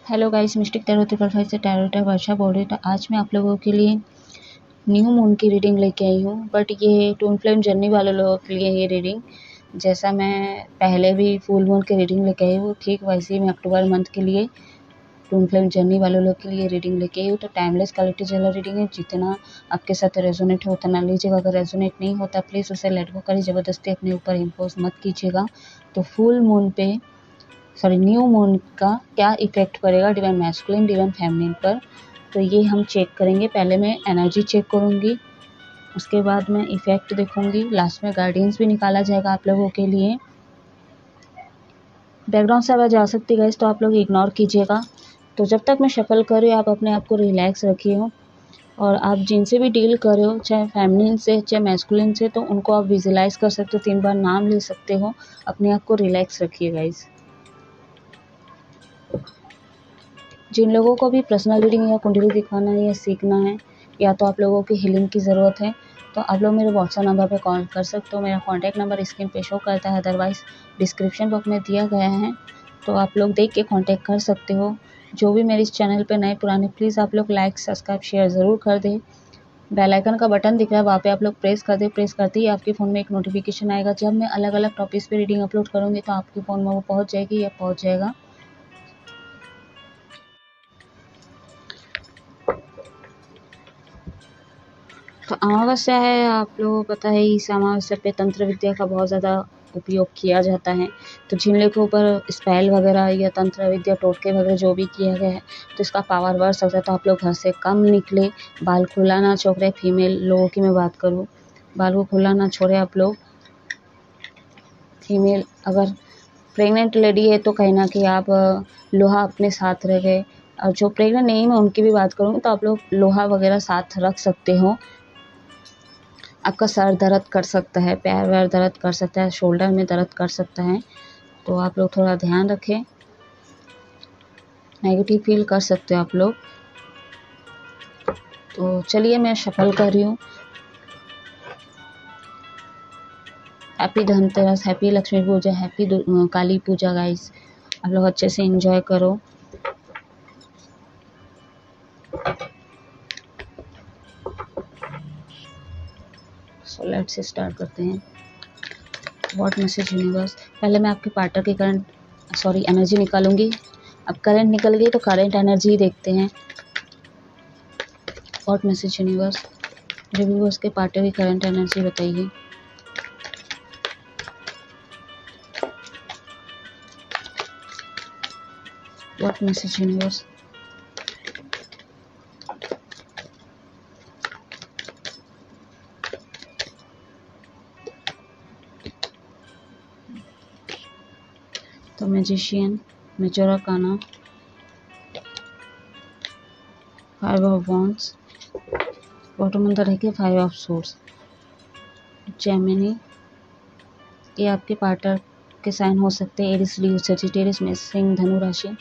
Hello guys, mistake tarot triple five से tarot वर्षा बोल रही हूँ। तो आज मैं आप लोगों के लिए न्यू मून की रीडिंग लेके आई हूँ। बट ये टून फ्लेम जर्नी वाले लोगों के लिए ये रीडिंग, जैसा मैं पहले भी फुल मून की रीडिंग लेके आई हूँ, ठीक वैसे ही मैं अक्टूबर मंथ के लिए टून फ्लेम जर्नी वाले लोग के लिए रीडिंग लेके आई हूँ। तो टाइमलेस क्वालिटी वाला रीडिंग है, जितना आपके साथ रेजोनेट हो उतना लीजिएगा। अगर रेजोनेट नहीं होता प्लीज़ उसे लेट गो करिए, ज़बरदस्ती अपने ऊपर इम्पोज मत कीजिएगा। तो फुल मून पे न्यू मून का क्या इफेक्ट पड़ेगा डिवाइन मैस्कुलिन डिवाइन फेमिनिन पर, तो ये हम चेक करेंगे। पहले मैं एनर्जी चेक करूँगी, उसके बाद मैं इफेक्ट देखूँगी, लास्ट में गाइडेंस भी निकाला जाएगा आप लोगों के लिए। बैकग्राउंड से आवाज़ आ सकती है गाइस, तो आप लोग इग्नोर कीजिएगा। तो जब तक मैं शफल कर रही हूँ आप अपने आप को रिलैक्स रखिए हो, और आप जिनसे भी डील कर रहे हो, चाहे फेमिनिन से चाहे मैस्कुलिन से, तो उनको आप विजुलाइज कर सकते हो, 3 बार नाम ले सकते हो। अपने आप को रिलैक्स रखिए गाइस। जिन लोगों को भी पर्सनल रीडिंग या कुंडली दिखाना है या सीखना है, या तो आप लोगों की हीलिंग की ज़रूरत है, तो आप लोग मेरे व्हाट्सएप नंबर पे कॉल कर सकते हो। मेरा कॉन्टैक्ट नंबर स्क्रीन पे शो करता है, अदरवाइज़ डिस्क्रिप्शन बॉक्स में दिया गया है, तो आप लोग देख के कॉन्टैक्ट कर सकते हो। जो भी मेरे इस चैनल पे नए पुराने, प्लीज़ आप लोग लाइक सब्सक्राइब शेयर ज़रूर कर दें। बेल आइकन का बटन दिख रहा है, वहाँ पे आप लोग प्रेस कर दें। प्रेस करते ही आपके फ़ोन में एक नोटिफिकेशन आएगा। जब मैं अलग अलग टॉपिक्स पे रीडिंग अपलोड करूँगी तो आपके फ़ोन में वो पहुँच जाएगी या पहुँच जाएगा। तो अमावस्या है, आप लोगों को पता है इस अमावस्या पे तंत्र विद्या का बहुत ज़्यादा उपयोग किया जाता है। तो जिन लोगों के ऊपर स्पेल वगैरह या तंत्र विद्या टोटके वगैरह जो भी किया गया है, तो इसका पावर बढ़ सकता है। तो आप लोग घर से कम निकले, बाल खुला ना छोड़े। फीमेल लोगों की मैं बात करूँ, बाल को खुला ना छोड़े आप लोग। फीमेल अगर प्रेग्नेंट लेडी है तो कहीं ना कहीं आप लोहा अपने साथ रखें। और जो प्रेग्नेंट नहीं, मैं उनकी भी बात करूँ, तो आप लोग लोहा वगैरह साथ रख सकते हो। आपका सर दर्द कर सकता है, पैर वैर दर्द कर सकता है, शोल्डर में दर्द कर सकता है, तो आप लोग थोड़ा ध्यान रखें। नेगेटिव फील कर सकते हो आप लोग। तो चलिए मैं शफल कर रही हूँ। हैप्पी धनतेरस, हैप्पी लक्ष्मी पूजा, हैप्पी काली पूजा गाइस। आप लोग अच्छे से एंजॉय करो। सो लेट्स स्टार्ट करते हैं। What message universe. पहले मैं आपके पार्टनर के करंट एनर्जी निकालूंगी। अब करंट निकल गई तो करंट एनर्जी देखते हैं। व्हाट मैसेज यूनिवर्स, रिव्यूअर्स के पार्टनर की करंट एनर्जी बताइए। व्हाट मैसेज यूनिवर्स, तो magician, major arcana, 5 of wands, bottom अंदर है कि 5 ऑफ सोर्ड्स, जेमिनी। ये आपके पार्टनर के साइन हो सकते हैं। एरिस, लियो, सजिटेरियस, मेष, धनु राशि,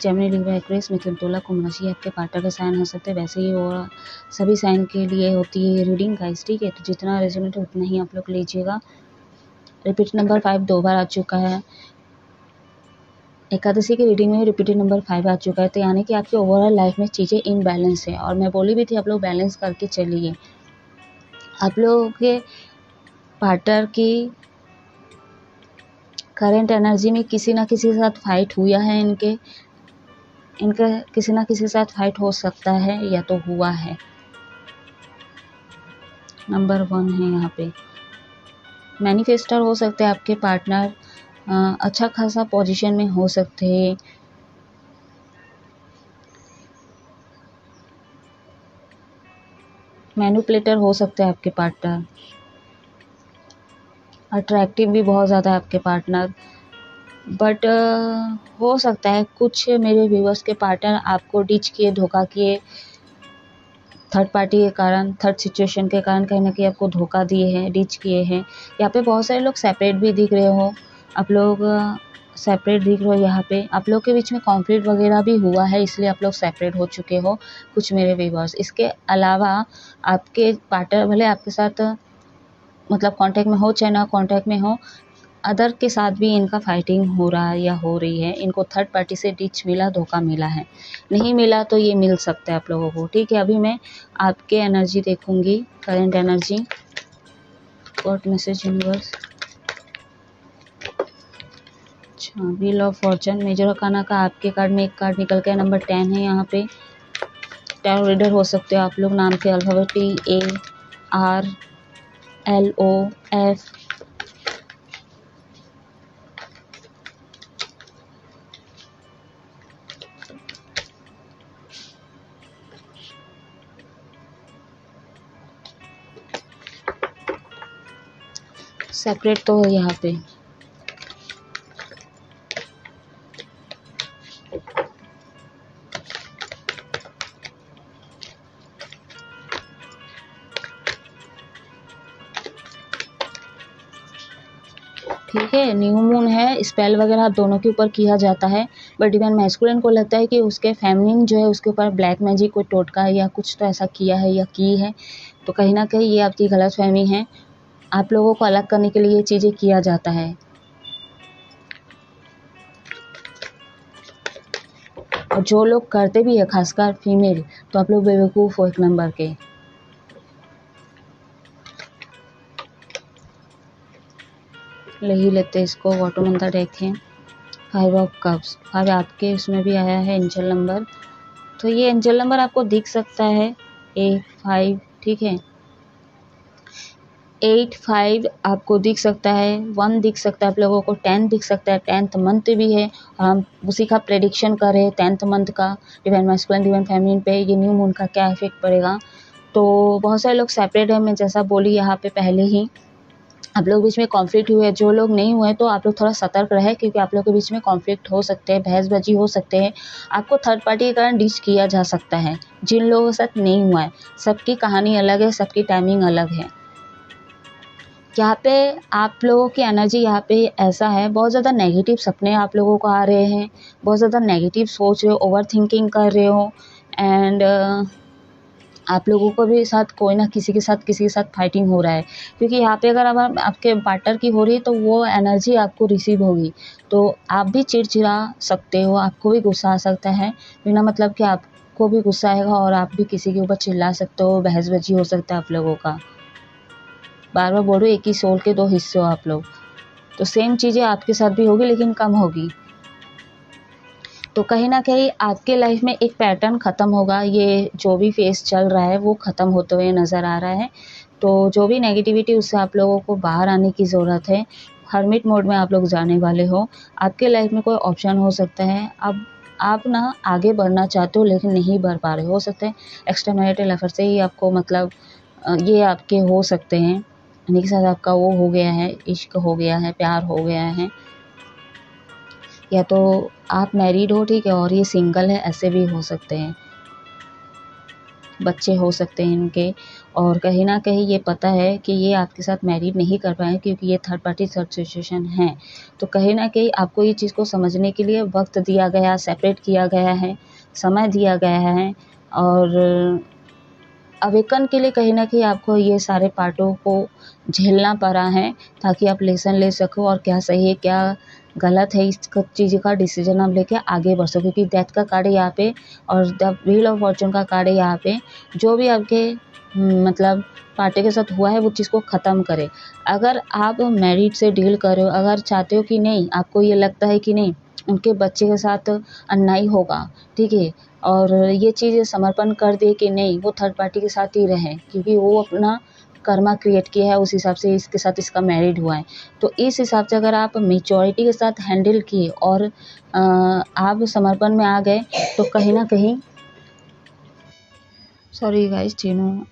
जेमिनी, लिब्रा, एक्वेरियस, मिथुन, तुला, कुंभ राशि आपके पार्टनर के साइन हो सकते हैं। वैसे ही और सभी साइन के लिए होती है रीडिंग गाइस, ठीक है। तो जितना रेजोनेट है उतना ही आप लोग लीजिएगा। रिपीट नंबर 5 2 बार आ चुका है। एकादशी की रीडिंग में रिपीटेड नंबर 5 आ चुका है, तो यानी कि आपकी ओवरऑल लाइफ में चीज़ें इनबैलेंस है। और मैं बोली भी थी आप लोग बैलेंस करके चलिए। आप लोगों के पार्टनर की करंट एनर्जी में किसी ना किसी के साथ फाइट हुआ है। इनका किसी ना किसी के साथ फाइट हो सकता है या तो हुआ है। नंबर 1 है यहाँ पे। मैनिफेस्टर हो सकते हैं आपके पार्टनर, अच्छा खासा पोजीशन में हो सकते हैं। मैनिपुलेटर हो सकते हैं आपके पार्टनर। अट्रैक्टिव भी बहुत ज़्यादा है आपके पार्टनर। बट हो सकता है कुछ मेरे व्यूअर्स के पार्टनर आपको डिच किए, धोखा किए, थर्ड पार्टी के कारण, थर्ड सिचुएशन के कारण कहीं ना कहीं आपको धोखा दिए हैं, डिच किए हैं। यहाँ पे बहुत सारे लोग सेपरेट भी दिख रहे हो। आप लोग सेपरेट दिख रहे हो। यहाँ पे आप लोग के बीच में कॉन्फ्लिक्ट वगैरह भी हुआ है, इसलिए आप लोग सेपरेट हो चुके हो कुछ मेरे व्यूअर्स। इसके अलावा आपके पार्टनर भले आपके साथ मतलब कांटेक्ट में हो चाहे ना कांटेक्ट में हो, अदर के साथ भी इनका फाइटिंग हो रहा है या हो रही है, इनको थर्ड पार्टी से डिच मिला, धोखा मिला है, नहीं मिला तो ये मिल सकता है आप लोगों को। ठीक है, अभी मैं आपके एनर्जी देखूंगी, current energy. What message universe. अच्छा, wheel of fortune, major arcana का आपके कार्ड में एक कार्ड निकल के नंबर 10 है। यहाँ पे टैरो रीडर हो सकते हो आप लोग। नाम के अल्फाबेट TARLOF। सेपरेट तो हो यहाँ पे। ठीक है, न्यू मून है, स्पेल वगैरह आप दोनों के ऊपर किया जाता है, बट डिवाइन मैस्कुलिन को लगता है कि उसके फेमिनिन जो है उसके ऊपर ब्लैक मैजिक कोई टोटका या कुछ तो ऐसा किया है या की है। तो कहीं ना कहीं ये आपकी गलतफहमी है, आप लोगों को अलग करने के लिए ये चीज़ें किया जाता है। और जो लोग करते भी है, खासकर फीमेल, तो आप लोग बेवकूफ़ हो एक नंबर के। ले ही लेते इसको। वाटर मंत्र देखें, 5 ऑफ कप्स, 5 आपके उसमें भी आया है एंजल नंबर। तो ये एंजल नंबर आपको दिख सकता है 8-5। ठीक है, 8-5 आपको दिख सकता है, 1 दिख सकता है आप लोगों को, 10 दिख सकता है, 10th मंथ भी है। हम उसी का प्रेडिक्शन कर रहे हैं 10th मंथ का डिवाइन मैस्कुलिन डिवाइन फेमिनिन पे ये न्यू मून का क्या इफेक्ट पड़ेगा। तो बहुत सारे लोग सेपरेट है, मैं जैसा बोली यहाँ पे पहले ही, आप लोग बीच में कॉन्फ्लिक्ट हुए। जो लोग नहीं हुए तो आप लोग थोड़ा सतर्क रहे, क्योंकि आप लोग के बीच में कॉन्फ्लिक्ट हो सकते हैं, बहसबाजी हो सकते हैं, आपको थर्ड पार्टी के कारण डिच किया जा सकता है। जिन लोगों के साथ नहीं हुआ है, सबकी कहानी अलग है, सबकी टाइमिंग अलग है। यहाँ पे आप लोगों की एनर्जी यहाँ पे ऐसा है, बहुत ज़्यादा नेगेटिव सपने आप लोगों को आ रहे हैं, बहुत ज़्यादा नेगेटिव सोच रहे हो, ओवर थिंकिंग कर रहे हो, एंड आप लोगों को भी साथ कोई ना किसी के साथ फाइटिंग हो रहा है। क्योंकि यहाँ पे अगर अब आपके पार्टनर की हो रही है तो वो एनर्जी आपको रिसीव होगी, तो आप भी चिड़चिड़ा सकते हो, आपको भी गुस्सा आ सकता है, बिना मतलब कि आपको भी गुस्सा आएगा और आप भी किसी के ऊपर चिल्ला सकते हो, बहसबाजी हो सकता है आप लोगों का। बार बार बोलो, एक ही सोल के 2 हिस्से हो आप लोग, तो सेम चीज़ें आपके साथ भी होगी लेकिन कम होगी। तो कहीं ना कहीं आपके लाइफ में एक पैटर्न ख़त्म होगा, ये जो भी फेस चल रहा है वो ख़त्म होते हुए नज़र आ रहा है। तो जो भी नेगेटिविटी, उससे आप लोगों को बाहर आने की ज़रूरत है। हर्मिट मोड में आप लोग जाने वाले हो। आपके लाइफ में कोई ऑप्शन हो सकता है, अब आप ना आगे बढ़ना चाहते हो लेकिन नहीं बढ़ पा रहे हो सकते हैं एक्स्ट्रा मैरिटल अफेयर से ही आपको मतलब ये आपके हो सकते हैं, यानी कि साथ आपका वो हो गया है, इश्क हो गया है, प्यार हो गया है, या तो आप मैरिड हो, ठीक है, और ये सिंगल है, ऐसे भी हो सकते हैं, बच्चे हो सकते हैं इनके। और कहीं ना कहीं ये पता है कि ये आपके साथ मैरिड नहीं कर पाए क्योंकि ये थर्ड पार्टी थर्ड सिचुएशन है। तो कहीं ना कहीं आपको ये चीज़ को समझने के लिए वक्त दिया गया, सेपरेट किया गया है, समय दिया गया है, और अवेकन के लिए कहीं ना कहीं आपको ये सारे पार्टों को झेलना पड़ा है, ताकि आप लेसन ले सको और क्या सही है क्या गलत है, इस चीज़ का डिसीजन आप लेके आगे बढ़ सको। क्योंकि डेथ का कार्ड है यहाँ पे और द व्हील ऑफ फॉर्चून का कार्ड है यहाँ पे। जो भी आपके मतलब पार्टी के साथ हुआ है वो चीज़ को ख़त्म करे। अगर आप मैरिड से डील कर रहे हो, अगर चाहते हो कि नहीं, आपको ये लगता है कि नहीं उनके बच्चे के साथ अन्याय होगा, ठीक है, और ये चीज़ समर्पण कर दे कि नहीं वो थर्ड पार्टी के साथ ही रहे, क्योंकि वो अपना कर्मा क्रिएट किया है, उस हिसाब से इसके साथ इसका मैरिड हुआ है। तो इस हिसाब से अगर आप मेच्योरिटी के साथ हैंडल किए और आप समर्पण में आ गए, तो कहीं ना कहीं, सॉरी गाइस, चीनू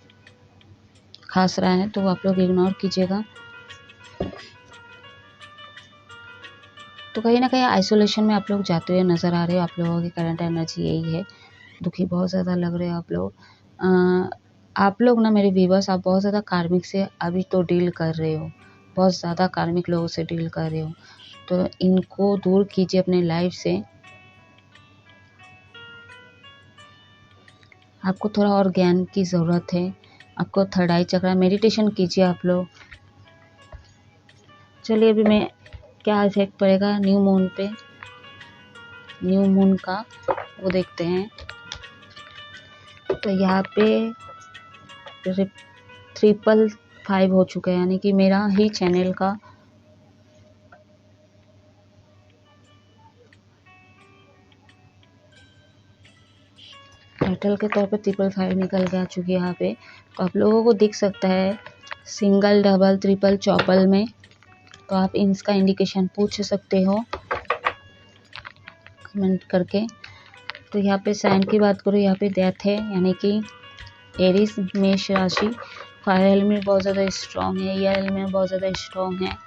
खांस रहा है तो आप लोग इग्नोर कीजिएगा। तो कहीं ना कहीं आइसोलेशन में आप लोग जाते हुए नज़र आ रहे हो। आप लोगों की करंट एनर्जी यही है, दुखी बहुत ज़्यादा लग रहे हो आप लोग। आप लोग ना मेरे व्यूवर्स, आप बहुत ज़्यादा कार्मिक से अभी तो डील कर रहे हो, बहुत ज़्यादा कार्मिक लोगों से डील कर रहे हो, तो इनको दूर कीजिए अपने लाइफ से। आपको थोड़ा और ज्ञान की ज़रूरत है, आपको थर्ड आई चक्र मेडिटेशन कीजिए आप लोग। चलिए अभी मैं क्या इफेक्ट पड़ेगा न्यू मून पे, न्यू मून का वो देखते हैं। तो यहाँ पे 555 हो चुका है, यानी कि मेरा ही चैनल का टाइटल के तौर पे 555 निकल के आ चुकी है यहाँ पे। तो आप लोगों को दिख सकता है सिंगल, डबल, ट्रिपल, चौपल में। तो आप इसका इंडिकेशन पूछ सकते हो कमेंट करके। तो यहाँ पे साइन की बात करो, यहाँ पे डेथ है, यानी कि एरिस मेष राशि, फायर एलिमेंट बहुत ज़्यादा स्ट्रॉन्ग है, एयर एलिमेंट बहुत ज़्यादा स्ट्रॉन्ग है।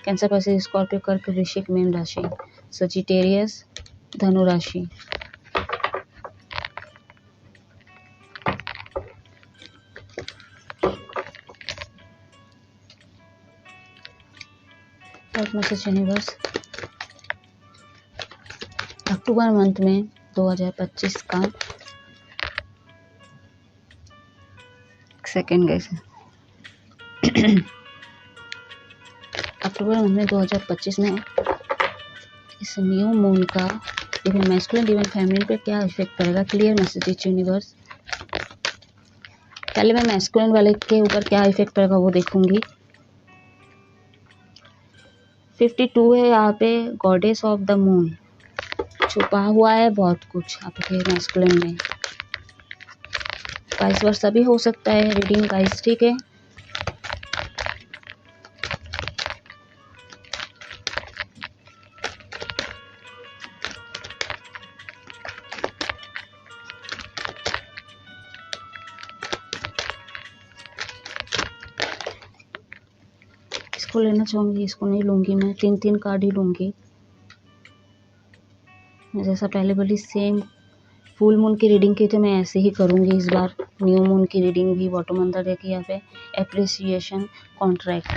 कैंसर राशि, स्कॉर्पियो, कर्क, वृश्चिक, मीन राशि, सजिटेरियस, धनु राशि। मैसेज यूनिवर्स अक्टूबर मंथ में 2025 का सेकेंड गैस अक्टूबर मंथ में 2025 में इस न्यू मून का डिवाइन मैस्कुलिन डिवाइन फेमिनिन पे क्या इफेक्ट पड़ेगा। Clear message universe. पहले मैं मैस्कुलिन वाले के ऊपर क्या इफेक्ट पड़ेगा वो देखूंगी। 52 है यहाँ पे, गॉडेस ऑफ द मून, छुपा हुआ है बहुत कुछ आपके मैस्कुलिन में। वाइस वर्सा भी हो सकता है रीडिंग गाइस, ठीक है। इसको लेना चाहूंगी, इसको नहीं लूंगी, मैं 3 कार्ड ही लूंगी। जैसा पहले बोली सेम फुल मून की रीडिंग की तो मैं ऐसे ही करूंगी इस बार। न्यू मून की रीडिंग भी बॉटम अंदर देखिए यहाँ पे एप्रिसिएशन कॉन्ट्रैक्ट।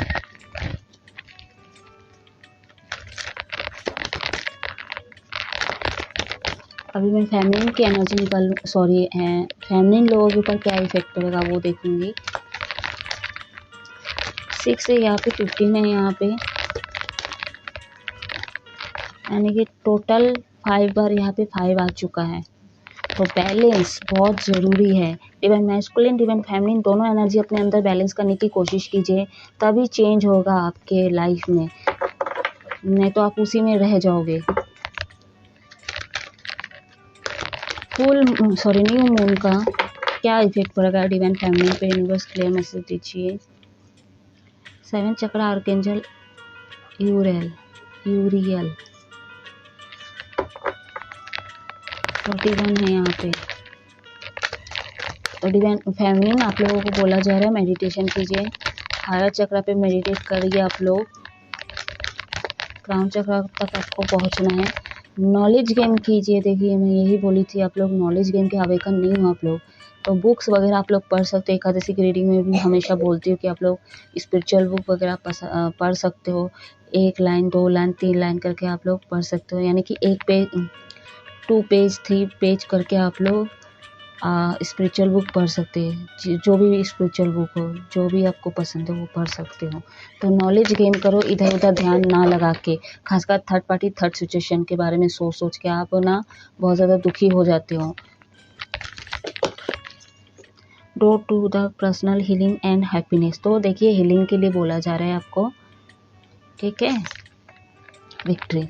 अभी मैं फेमिनिन की एनर्जी निकाल, सॉरी फेमिनिन लोगों के ऊपर क्या इफेक्ट पड़ेगा वो देखूंगी। 6 है यहाँ पे, 15 है यहाँ पे, यानी कि टोटल 5 बार यहाँ पे 5 आ चुका है। तो बैलेंस बहुत ज़रूरी है। डिवाइन मैस्कुलिन डिवाइन फेमिनिन दोनों एनर्जी अपने अंदर बैलेंस करने की कोशिश कीजिए, तभी चेंज होगा आपके लाइफ में, नहीं तो आप उसी में रह जाओगे। न्यू मून का क्या इफेक्ट पड़ेगा डिवाइन फेमिनिन पे, यूनिवर्स क्लियर मैसेज दीजिए। 7 चक्र आर्कएंजल यूरियल 41 है यहाँ पे। तो डिवाइन फेमिनिन आप लोगों को बोला जा रहा है मेडिटेशन कीजिए, हायर चक्र पे मेडिटेट करिए आप लोग, क्राउन चक्र तक आपको पहुँचना है। नॉलेज गेम कीजिए, देखिए मैं यही बोली थी, आप लोग नॉलेज गेम के अवेकन नहीं हो आप लोग, तो बुक्स वगैरह आप लोग पढ़ सकते हो। एकादशी की रीडिंग में भी हमेशा बोलती हूँ कि आप लोग स्पिरिचुअल बुक वगैरह पढ़ सकते हो। 1 लाइन 2 लाइन 3 लाइन करके आप लोग पढ़ सकते हो, यानी कि 1 पेज 2 पेज 3 पेज करके आप लोग स्पिरिचुअल बुक पढ़ सकते हैं। जो भी स्पिरिचुअल बुक हो, जो भी आपको पसंद है वो पढ़ सकते हो। तो नॉलेज गेन करो, इधर उधर ध्यान ना लगा के, खासकर थर्ड पार्टी थर्ड सिचुएशन के बारे में सोच के आप ना बहुत ज़्यादा दुखी हो जाते हो। Road to the personal healing and happiness, तो देखिए हीलिंग के लिए बोला जा रहा है आपको, ठीक है, विक्ट्री।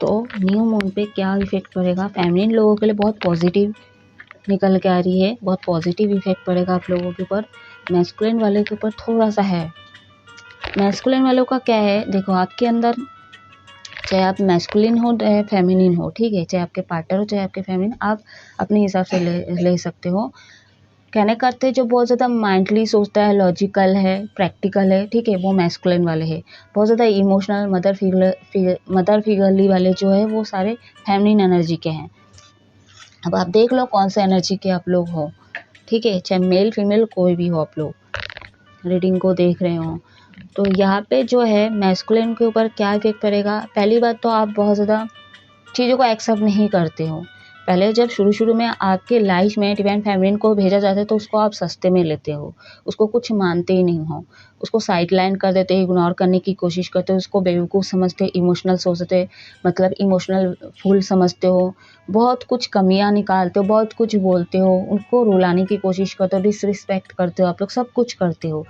तो न्यू मून पे क्या इफेक्ट पड़ेगा, फेमिनिन लोगों के लिए बहुत पॉजिटिव निकल के आ रही है, बहुत पॉजिटिव इफेक्ट पड़ेगा आप लोगों के ऊपर। मैस्कुलिन वाले के ऊपर थोड़ा सा है। मैस्कुलिन वालों का क्या है, देखो आपके अंदर चाहे आप मैस्कुलिन हो चाहे फेमिनिन हो, ठीक है, चाहे आपके पार्टनर हो चाहे आपके फेमिनिन, आप अपने हिसाब से ले सकते हो। कहने का अर्थ है जो बहुत ज़्यादा माइंडली सोचता है, लॉजिकल है, प्रैक्टिकल है, ठीक है, वो मैस्कुलिन वाले हैं। बहुत ज़्यादा इमोशनल मदर फिगरली वाले जो है वो सारे फेमिनिन एनर्जी के हैं। अब आप देख लो कौन सा एनर्जी के आप लोग हो, ठीक है, चाहे मेल फीमेल कोई भी हो, आप लोग रीडिंग को देख रहे हो। तो यहाँ पे जो है मैस्कुलिन के ऊपर क्या इफेक्ट पड़ेगा। पहली बात तो आप बहुत ज़्यादा चीज़ों को एक्सेप्ट नहीं करते हो, पहले जब शुरू में आपके लाइफ में डिवाइन फेमिनिन को भेजा जाता है तो उसको आप सस्ते में लेते हो, उसको कुछ मानते ही नहीं हो, उसको साइडलाइन कर देते हो, इग्नोर करने की कोशिश करते हो, उसको बेवकूफ़ समझते हो, इमोशनल सोचते, मतलब इमोशनल फूल समझते हो, बहुत कुछ कमियां निकालते हो, बहुत कुछ बोलते हो, उनको रुलाने की कोशिश करते हो, डिसरिस्पेक्ट करते हो, आप लोग सब कुछ करते हो।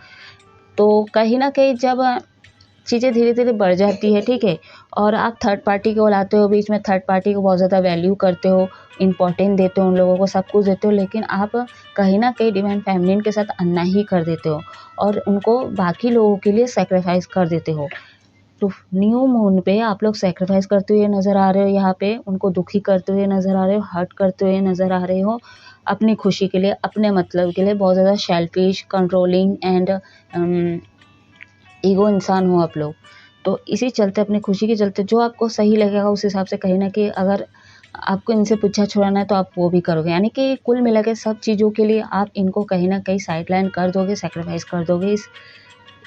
तो कहीं ना कहीं जब चीज़ें धीरे धीरे बढ़ जाती है, ठीक है, और आप थर्ड पार्टी को लाते हो बीच में, थर्ड पार्टी को बहुत ज़्यादा वैल्यू करते हो, इम्पोर्टेंट देते हो, उन लोगों को सब कुछ देते हो, लेकिन आप कहीं ना कहीं डिवाइन फेमिनिन के साथ अन्याय कर देते हो और उनको बाकी लोगों के लिए सेक्रीफाइस कर देते हो। तो न्यू मून पे आप लोग सेक्रीफाइस करते हुए नज़र आ रहे हो, यहाँ पे उनको दुखी करते हुए नज़र आ रहे हो, हर्ट करते हुए नज़र आ रहे हो, अपनी खुशी के लिए, अपने मतलब के लिए बहुत ज़्यादा सेल्फिश, कंट्रोलिंग एंड ईगो इंसान हो आप लोग। तो इसी चलते, अपनी खुशी के चलते, जो आपको सही लगेगा उस हिसाब से कहीं ना कहीं अगर आपको इनसे पीछा छुड़ाना है तो आप वो भी करोगे, यानी कि कुल मिला के सब चीज़ों के लिए आप इनको कहीं ना कहीं साइडलाइन कर दोगे, सेक्रीफाइस कर दोगे।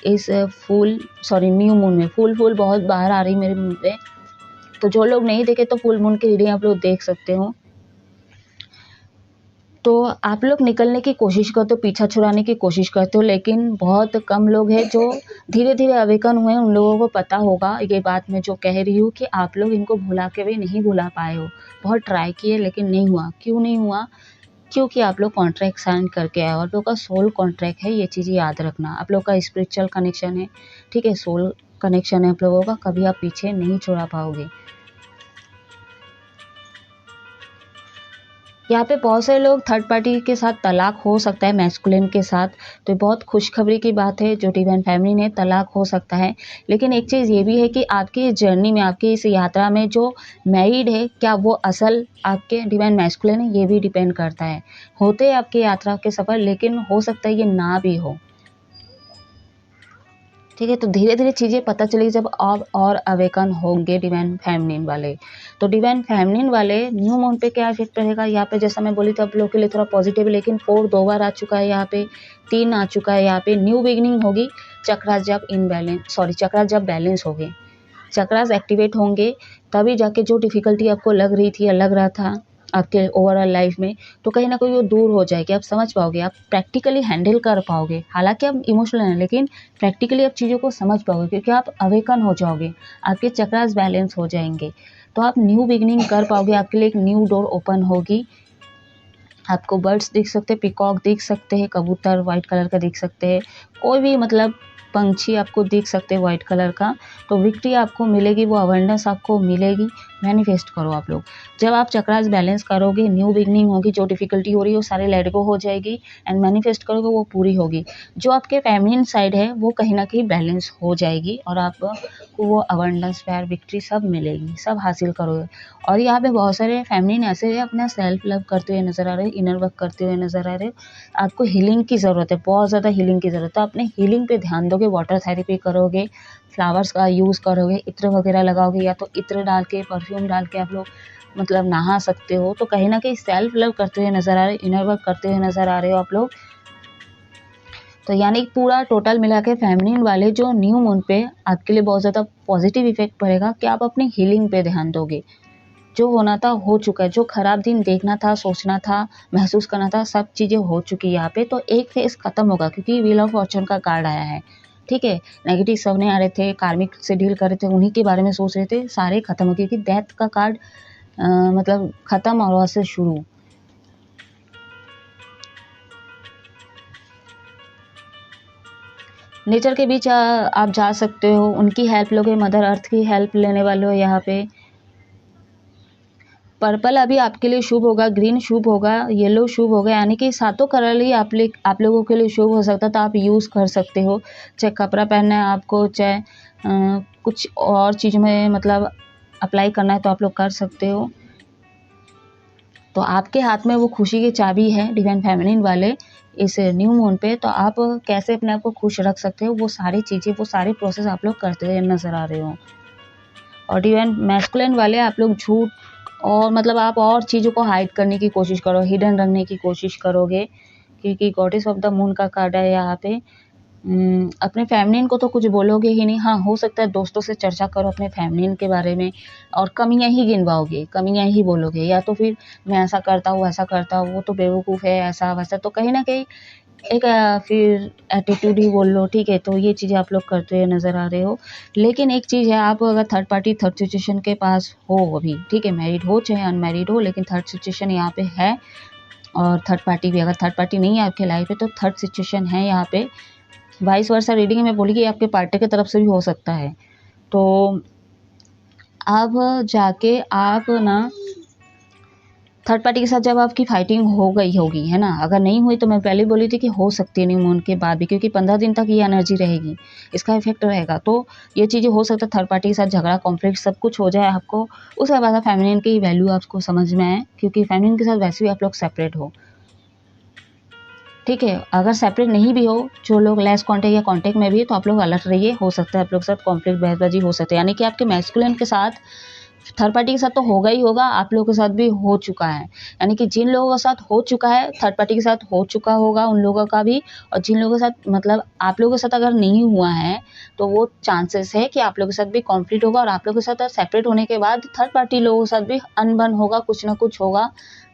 इस न्यू मून में फुल बहुत बाहर आ रही मेरे मुंह पे, तो जो लोग नहीं देखे तो फुल मून की रीडिंग आप लोग देख सकते हो। तो आप लोग निकलने की कोशिश करते हो, पीछा छुड़ाने की कोशिश करते हो, लेकिन बहुत कम लोग हैं जो धीरे धीरे अवेकन हुए हैं, उन लोगों को पता होगा ये बात मैं जो कह रही हूँ कि आप लोग इनको भुला के भी नहीं भुला पाए हो। बहुत ट्राई किए लेकिन नहीं हुआ। क्यों नहीं हुआ? क्योंकि आप लोग कॉन्ट्रैक्ट साइन करके आए हो, आप लोग का सोल कॉन्ट्रैक्ट है, ये चीज़ याद रखना। आप लोग का स्पिरिचुअल कनेक्शन है, ठीक है, सोल कनेक्शन है आप लोगों का, कभी आप पीछे नहीं छुड़ा पाओगे। यहाँ पे बहुत सारे लोग थर्ड पार्टी के साथ तलाक हो सकता है, मैस्कुलिन के साथ, तो बहुत खुशखबरी की बात है। जो डिवाइन फेमिनिन है, तलाक हो सकता है, लेकिन एक चीज़ ये भी है कि आपकी इस जर्नी में, आपकी इस यात्रा में जो मैरिड है, क्या वो असल आपके डिवाइन मैस्कुलिन है, ये भी डिपेंड करता है। होते हैं आपकी यात्रा के सफ़र, लेकिन हो सकता है ये ना भी हो, ठीक है। तो धीरे धीरे चीज़ें पता चलेगी जब आप और अवेकन होंगे डिवाइन फेमिनिन वाले। तो डिवाइन फेमिनिन वाले न्यू मून पे क्या इफेक्ट रहेगा यहाँ पे, जैसा मैं बोली थी आप लोग के लिए थोड़ा पॉजिटिव है, लेकिन 4 2 बार आ चुका है, यहाँ पे 3 आ चुका है। यहाँ पे न्यू बिगनिंग होगी, चक्रास जब बैलेंस हो गए, चक्रास एक्टिवेट होंगे, तभी जाके जो डिफ़िकल्टी आपको लग रही थी या लग रहा था आपके ओवरऑल लाइफ में, तो कहीं ना कहीं वो दूर हो जाएगी। आप समझ पाओगे, आप प्रैक्टिकली हैंडल कर पाओगे। हालांकि आप इमोशनल हैं, लेकिन प्रैक्टिकली आप चीज़ों को समझ पाओगे, क्योंकि आप अवेकन हो जाओगे, आपके चक्रास बैलेंस हो जाएंगे, तो आप न्यू बिगनिंग कर पाओगे। आपके लिए एक न्यू डोर ओपन होगी। आपको बर्ड्स दिख सकते हैं, पिकॉक दिख सकते हैं, कबूतर वाइट कलर का दिख सकते हैं, कोई भी मतलब पंछी आपको दिख सकते हैं वाइट कलर का। तो विक्ट्री आपको मिलेगी, वो अवेयरनेस आपको मिलेगी। मैनिफेस्ट करो आप लोग। जब आप चक्रास बैलेंस करोगे, न्यू बिगनिंग होगी, जो डिफ़िकल्टी हो रही है वो सारे लेट गो हो जाएगी, एंड मैनिफेस्ट करोगे वो पूरी होगी। जो आपके फेमिनिन साइड है वो कहीं ना कहीं बैलेंस हो जाएगी, और आपको वो अवेयरनेस, प्यार, विक्ट्री सब मिलेगी, सब हासिल करोगे। और यहाँ पे बहुत सारे फेमिनिन ऐसे हैं अपना सेल्फ लव करते हुए नज़र आ रहे हैं, इनर वर्क करते हुए नज़र आ रहे हैं। आपको हीलिंग की ज़रूरत है, बहुत ज़्यादा हीलिंग की ज़रूरत है। अपने हीलिंग पे ध्यान दोगे, वाटर थेरेपी करोगे, फ्लावर्स का यूज़ करोगे, इत्र वगैरह लगाओगे, या तो इत्र डाल के, परफ्यूम डाल के आप लोग मतलब नहा सकते हो। तो कहीं ना कहीं सेल्फ लव करते हुए नज़र आ रहे हो, इनर वर्क करते हुए नज़र आ रहे हो आप लोग। तो यानी पूरा टोटल मिला के फेमिनिन वाले जो न्यू मून पे आपके लिए बहुत ज़्यादा पॉजिटिव इफेक्ट पड़ेगा कि आप अपनी हीलिंग पे ध्यान दोगे। जो होना था हो चुका है, जो खराब दिन देखना था, सोचना था, महसूस करना था, सब चीज़ें हो चुकी है यहाँ पे। तो एक फेस खत्म होगा, क्योंकि व्हील ऑफ फॉर्चून का कार्ड आया है, ठीक है। नेगेटिव सपने आ रहे थे, कार्मिक से डील कर रहे थे, उन्हीं के बारे में सोच रहे थे, सारे खत्म हो गए, क्योंकि डेथ का कार्ड मतलब खत्म और वहाँ से शुरू। नेचर के बीच आप जा सकते हो, उनकी हेल्प लोगे, मदर अर्थ की हेल्प लेने वाले हो यहाँ पे। पर्पल अभी आपके लिए शुभ होगा, ग्रीन शुभ होगा, येलो शुभ होगा, यानी कि सातों कलर ही आप लोगों के लिए शुभ हो सकता है, तो आप यूज़ कर सकते हो। चाहे कपड़ा पहनना है आपको, चाहे कुछ और चीज़ में मतलब अप्लाई करना है तो आप लोग कर सकते हो। तो आपके हाथ में वो खुशी की चाबी है डिवाइन फेमिनिन वाले इस न्यू मून पे। तो आप कैसे अपने आप को खुश रख सकते हो, वो सारी चीज़ें, वो सारे प्रोसेस आप लोग करते हुए नज़र आ रहे हो। और डिवाइन मैस्कुलिन वाले आप लोग झूठ और मतलब आप और चीज़ों को हाइड करने की कोशिश करो, हिडन रखने की कोशिश करोगे, क्योंकि गॉडेस ऑफ द मून का कार्ड है यहाँ पे। अपने फैमिलीन को तो कुछ बोलोगे ही नहीं। हाँ, हो सकता है दोस्तों से चर्चा करो अपने फैमिलीन के बारे में और कमियां ही गिनवाओगे, कमियां ही बोलोगे, या तो फिर मैं ऐसा करता हूँ वैसा करता हूँ, वो तो बेवकूफ़ है, ऐसा वैसा, तो कहीं ना कहीं एक फिर एटीट्यूड ही बोल लो, ठीक है। तो ये चीज़ें आप लोग करते हुए नज़र आ रहे हो। लेकिन एक चीज़ है, आप अगर थर्ड पार्टी थर्ड सिचुएशन के पास हो अभी, ठीक है, मैरिड हो चाहे अनमैरिड हो, लेकिन थर्ड सिचुएशन यहाँ पे है, और थर्ड पार्टी भी, अगर थर्ड पार्टी नहीं है आपके लाइफ में तो थर्ड सिचुएशन है यहाँ पे। वाइस वर्सा रीडिंग में बोली कि आपके पार्टनर की तरफ से भी हो सकता है। तो अब जाके आप ना थर्ड पार्टी के साथ जब आपकी फाइटिंग हो गई होगी, है ना, अगर नहीं हुई तो मैं पहले बोली थी कि हो सकती है न्यू मून के बाद भी, क्योंकि 15 दिन तक ये एनर्जी रहेगी, इसका इफेक्ट रहेगा। तो ये चीज़ें हो सकता है थर्ड पार्टी के साथ झगड़ा, कॉन्फ्लिक्ट सब कुछ हो जाए आपको। उसके बाद फेमिनिन की वैल्यू आपको समझ में आए, क्योंकि फेमिनिन के साथ वैसे भी आप लोग सेपरेट हो, ठीक है। अगर सेपरेट नहीं भी हो, जो लोग लेस कॉन्टेक्ट या कॉन्टेक्ट में भी है, तो आप लोग अलर्ट रहिए, हो सकता है आप लोग के साथ कॉन्फ्लिक्ट बहसबाजी हो सकती है। यानी कि आपके मैस्कुलिन के साथ थर्ड पार्टी के साथ तो होगा ही होगा, आप लोगों के साथ भी हो चुका है। यानी कि जिन लोगों के साथ हो चुका है थर्ड पार्टी के साथ हो चुका होगा उन लोगों का भी, और जिन लोगों के साथ मतलब आप लोगों के साथ अगर नहीं हुआ है तो वो चांसेस है कि आप लोगों के साथ भी कॉन्फ्लिक्ट होगा, और आप लोगों के साथ सेपरेट होने के बाद थर्ड पार्टी लोगों के साथ भी अनबन होगा, कुछ ना कुछ होगा,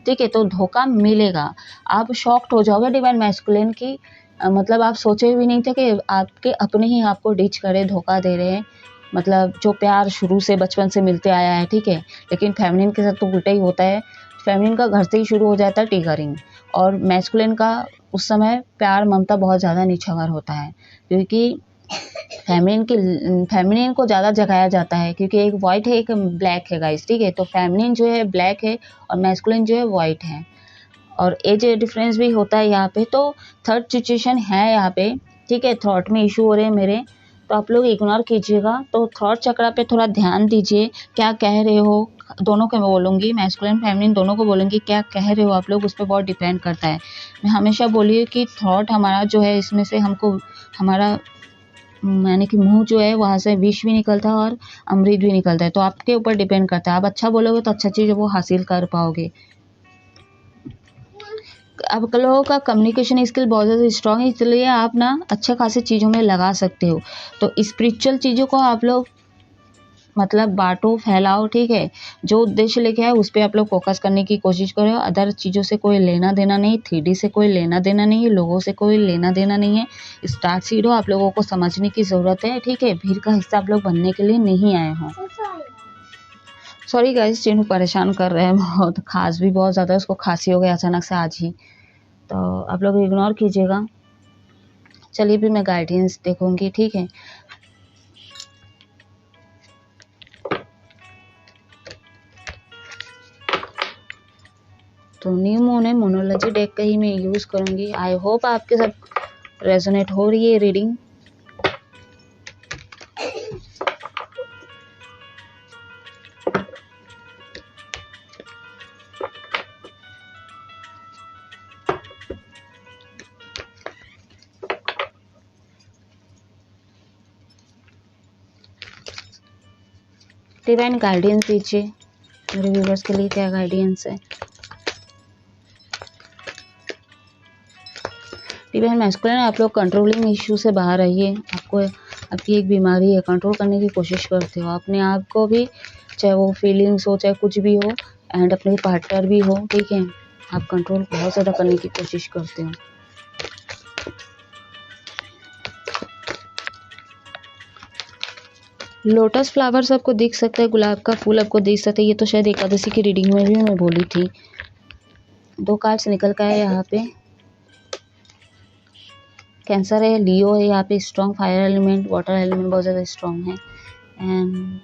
ठीक है। तो धोखा मिलेगा, आप शॉक्ड हो जाओगे डिवाइन मैस्कुलिन की, मतलब आप सोचे भी नहीं थे कि आपके अपने ही आपको डिच करे, धोखा दे रहे हैं। मतलब जो प्यार शुरू से बचपन से मिलते आया है, ठीक है, लेकिन फेमिनिन के साथ तो उल्टा ही होता है। फेमिनिन का घर से ही शुरू हो जाता है टिगरिंग, और मैस्कुलिन का उस समय प्यार ममता बहुत ज़्यादा निछावर होता है, क्योंकि फेमिनिन को ज़्यादा जगाया जाता है, क्योंकि एक वाइट है एक ब्लैक है गाइस, ठीक है। तो फेमिनिन जो है ब्लैक है और मैस्कुलिन जो है वाइट है, और एज डिफरेंस भी होता है यहाँ पे। तो थर्ड सिचुएशन है यहाँ पे, ठीक है। थॉट में इशू हो रहे हैं मेरे, तो आप लोग इग्नोर कीजिएगा। तो थॉट चक्रा पे थोड़ा ध्यान दीजिए, क्या कह रहे हो, दोनों को मैं बोलूँगी, मैस्कुलिन फेमिनिन दोनों को बोलूँगी, क्या कह रहे हो आप लोग, उस पर बहुत डिपेंड करता है। मैं हमेशा बोली हूँ कि थॉट हमारा जो है, इसमें से हमको हमारा यानी कि मुँह जो है वहाँ से विष भी निकलता है और अमृत भी निकलता है। तो आपके ऊपर डिपेंड करता है, आप अच्छा बोलोगे तो अच्छा चीज़ वो हासिल कर पाओगे। अब लोगों का कम्युनिकेशन स्किल बहुत ज़्यादा स्ट्रॉन्ग है, इसलिए आप ना अच्छे खासे चीज़ों में लगा सकते हो। तो स्पिरिचुअल चीज़ों को आप लोग मतलब बांटो, फैलाओ, ठीक है। जो उद्देश्य लेके आए उस पर आप लोग फोकस करने की कोशिश करो। अदर चीज़ों से कोई लेना देना नहीं, 3D से कोई लेना देना नहीं है, लोगों से कोई लेना देना नहीं है। स्टार्ट सीड हो, आप लोगों को समझने की ज़रूरत है, ठीक है। भीड़ का हिस्सा आप लोग बनने के लिए नहीं आए हों। सॉरी गाइस, जिन्हों परेशान कर रहे हैं बहुत, खास भी बहुत ज़्यादा, उसको खांसी हो गई अचानक से आज ही, तो आप लोग इग्नोर कीजिएगा। चलिए भी मैं गाइडेंस देखूंगी, ठीक है। तो न्यू मून है, मोनोलॉजी डेक का ही मैं यूज़ करूंगी। आई होप आपके साथ रेजोनेट हो रही है रीडिंग। डिवाइन गाइडेंस दीजिए मेरे व्यूवर्स के लिए, क्या गाइडेंस है। डिवाइन मैस्कुलिन, आप लोग कंट्रोलिंग इश्यू से बाहर आइए। आपको आपकी एक बीमारी है, कंट्रोल करने की कोशिश करते हो अपने आप को भी, चाहे वो फीलिंग्स हो चाहे कुछ भी हो, एंड अपने पार्टनर भी हो, ठीक है। आप कंट्रोल बहुत ज़्यादा करने की कोशिश करते हो। लोटस फ्लावर्स आपको दिख सकता है, गुलाब का फूल आपको दिख सकता है। ये तो शायद एकादशी की रीडिंग में भी मैं बोली थी। 2 कार्ड्स निकल का है यहाँ पे। कैंसर है, लियो है यहाँ पे, strong fire element, water element बहुत ज़्यादा स्ट्रॉन्ग है, and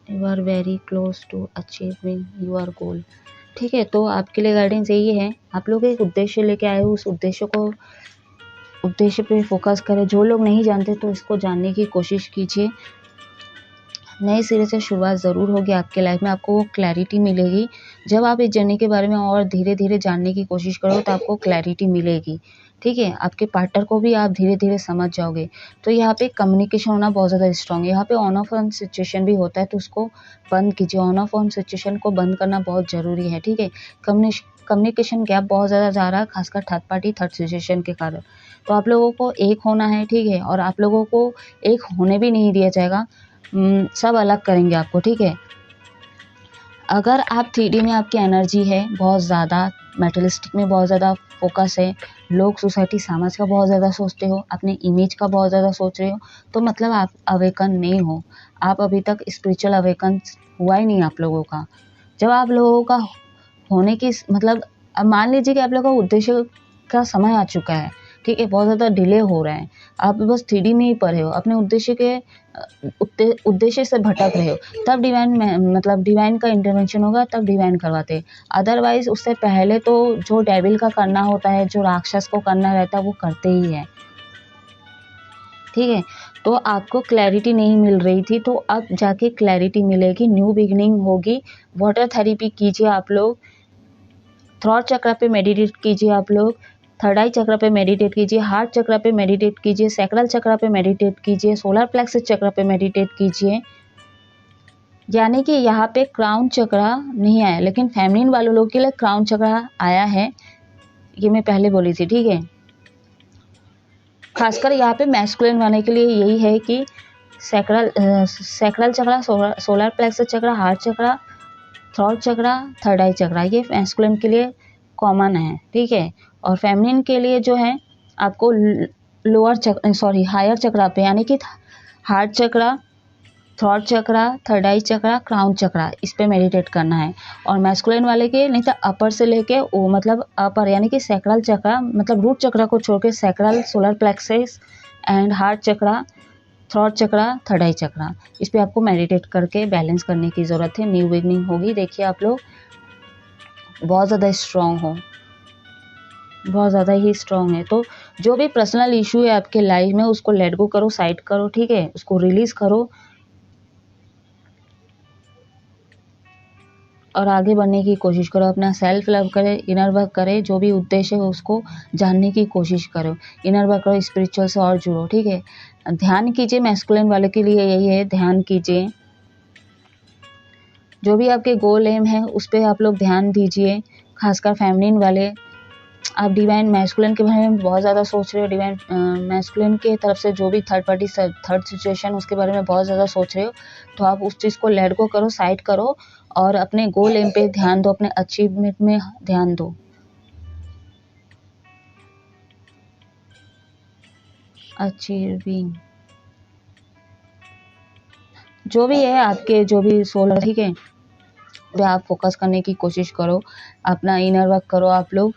you are very close to achieving your goal, ठीक है। तो आपके लिए गाइडेंस यही है, आप लोग एक उद्देश्य लेके आए हो, उस उद्देश्य पे फोकस करें। जो लोग नहीं जानते तो इसको जानने की कोशिश कीजिए। नए सिरे से शुरुआत ज़रूर होगी आपके लाइफ में, आपको वो क्लैरिटी मिलेगी। जब आप इस जर्नी के बारे में और धीरे धीरे जानने की कोशिश करो तो आपको क्लैरिटी मिलेगी, ठीक है। आपके पार्टनर को भी आप धीरे धीरे समझ जाओगे। तो यहाँ पे कम्युनिकेशन होना बहुत ज़्यादा स्ट्रॉन्ग है। यहाँ पे ऑन ऑफ ऑन सिचुएशन भी होता है, तो उसको बंद कीजिए। ऑन ऑफ ऑन सिचुएशन को बंद करना बहुत ज़रूरी है, ठीक है। कम्युनिकेशन गैप बहुत ज़्यादा जा रहा है, खासकर थर्ड पार्टी थर्ड सिचुएशन के कारण। तो आप लोगों को एक होना है, ठीक है, और आप लोगों को एक होने भी नहीं दिया जाएगा, सब अलग करेंगे आपको, ठीक है। अगर आप 3D में आपकी एनर्जी है बहुत ज़्यादा, मेटलिस्टिक में बहुत ज़्यादा फोकस है, लोग, सोसाइटी, समाज का बहुत ज़्यादा सोचते हो, अपने इमेज का बहुत ज़्यादा सोच रहे हो, तो मतलब आप अवेकन नहीं हो, आप अभी तक स्पिरिचुअल अवेकन हुआ ही नहीं आप लोगों का। जब आप लोगों का होने की मतलब, अब मान लीजिए कि आप लोगों का उद्देश्य का समय आ चुका है, ठीक है, बहुत ज़्यादा डिले हो रहा है, आप बस 3D में ही पढ़े हो, अपने उद्देश्य के उद्देश्य से भटक रहे हो, तब डिवाइन मतलब डिवाइन का इंटरवेंशन होगा, तब डिवाइन करवाते हैं। अदरवाइज उससे पहले तो जो डेविल का करना होता है, जो राक्षस को करना रहता है, वो करते ही है, ठीक है। तो आपको क्लैरिटी नहीं मिल रही थी, तो अब जाके क्लैरिटी मिलेगी, न्यू बिगिनिंग होगी। वाटर थेरेपी कीजिए आप लोग, थ्रॉट चक्र पे मेडिटेट कीजिए आप लोग, थर्ड आई चक्र पे मेडिटेट कीजिए, हार्ट चक्र पे मेडिटेट कीजिए, सैक्रल चक्र पे मेडिटेट कीजिए, सोलर प्लेक्सस चक्र पे मेडिटेट कीजिए। यानी कि यहाँ पे क्राउन चक्र नहीं आया, लेकिन फेमिनिन वाले लोगों के लिए क्राउन चक्र आया है, ये मैं पहले बोली थी, ठीक है। खासकर यहाँ पे मैस्कुलिन वाले के लिए यही है कि सैक्रल चक्र, सोलर प्लेक्सस चक्र, हार्ट चक्र, थ्रॉट चक्र, थर्ड आई चक्र, ये मैस्कुलिन के लिए कॉमन है, ठीक है। और फेमिनिन के लिए जो है आपको लोअर चक्र, सॉरी, हायर चक्र पे, यानी कि हार्ट चक्र, थ्रॉट चक्र, थर्ड आई चक्र, क्राउन चक्र, इस पे मेडिटेट करना है। और मैस्कुलिन वाले के नहीं तो अपर से लेके वो मतलब अपर, यानी कि सैक्रल चक्र, मतलब रूट चक्र को छोड़ के sacral, solar plexus and heart चक्र, थ्रॉट चक्र, थर्ड आई चक्र, इस पे आपको मेडिटेट करके बैलेंस करने की ज़रूरत है। न्यू बिगनिंग होगी। देखिए आप लोग बहुत ज़्यादा स्ट्रॉन्ग हो, बहुत ज़्यादा ही स्ट्रॉन्ग है। तो जो भी पर्सनल इशू है आपके लाइफ में, उसको लेट गो करो, साइड करो, ठीक है, उसको रिलीज़ करो और आगे बढ़ने की कोशिश करो। अपना सेल्फ लव करे, इनर वर्क करे, जो भी उद्देश्य है उसको जानने की कोशिश करो, इनर वर्क करो, स्पिरिचुअल से और जुड़ो, ठीक है। ध्यान कीजिए, मैस्कुलिन वाले के लिए यही है, ध्यान कीजिए, जो भी आपके गोल एम है उस पर आप लोग ध्यान दीजिए। खासकर फेमिनिन वाले, आप डिवाइन मैस्कुलिन के बारे में बहुत ज़्यादा सोच रहे हो, डिवाइन मैस्कुलिन के तरफ से जो भी थर्ड पार्टी, थर्ड सिचुएशन, उसके बारे में बहुत ज़्यादा सोच रहे हो, तो आप उस चीज़ को लेट गो करो, साइड करो और अपने गोल एम पे ध्यान दो, अपने अचीवमेंट में ध्यान दो। अचीविंग जो भी है आपके, जो भी सोल, ठीक है, पे आप फोकस करने की कोशिश करो, अपना इनर वर्क करो आप लोग।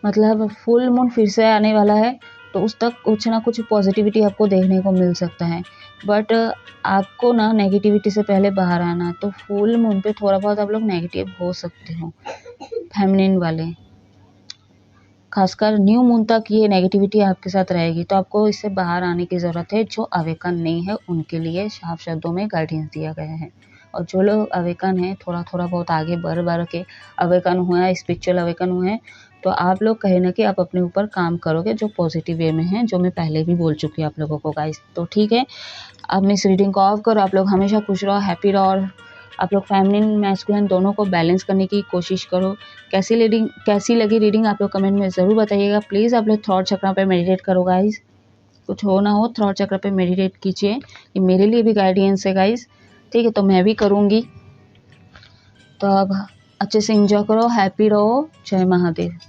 मतलब फुल मून फिर से आने वाला है, तो उस तक कुछ ना कुछ पॉजिटिविटी आपको देखने को मिल सकता है, बट आपको ना नेगेटिविटी से पहले बाहर आना। तो फुल मून पे थोड़ा बहुत आप लोग नेगेटिव हो सकते हो, फेमिनिन वाले, खासकर न्यू मून तक ये नेगेटिविटी आपके साथ रहेगी, तो आपको इससे बाहर आने की ज़रूरत है। जो अवेकन नहीं है उनके लिए साफ शब्दों में गाइडेंस दिया गया है, और जो लोग अवेकन है, थोड़ा थोड़ा बहुत आगे बढ़ के अवेकन हुआ है, स्पिरिचुअल अवेकन हुए हैं, तो आप लोग कहीं ना कहीं आप अपने ऊपर काम करोगे, जो पॉजिटिव वे में है, जो मैं पहले भी बोल चुकी हूँ आप लोगों को गाइस। तो ठीक है, अब मैं इस रीडिंग को ऑफ करो। आप लोग हमेशा खुश रहो, हैप्पी रहो, और आप लोग फेमिनिन मैस्कुलिन दोनों को बैलेंस करने की कोशिश करो। कैसी लगी रीडिंग आप लोग कमेंट में ज़रूर बताइएगा। प्लीज़ आप लोग थ्रॉट चक्र पे मेडिटेट करो गाइस, कुछ हो ना हो थ्रॉट चक्र पे मेडिटेट कीजिए, ये मेरे लिए भी गाइडेंस है गाइस, ठीक है, तो मैं भी करूँगी। तो अब अच्छे से एंजॉय करो, हैप्पी रहो, जय महादेव।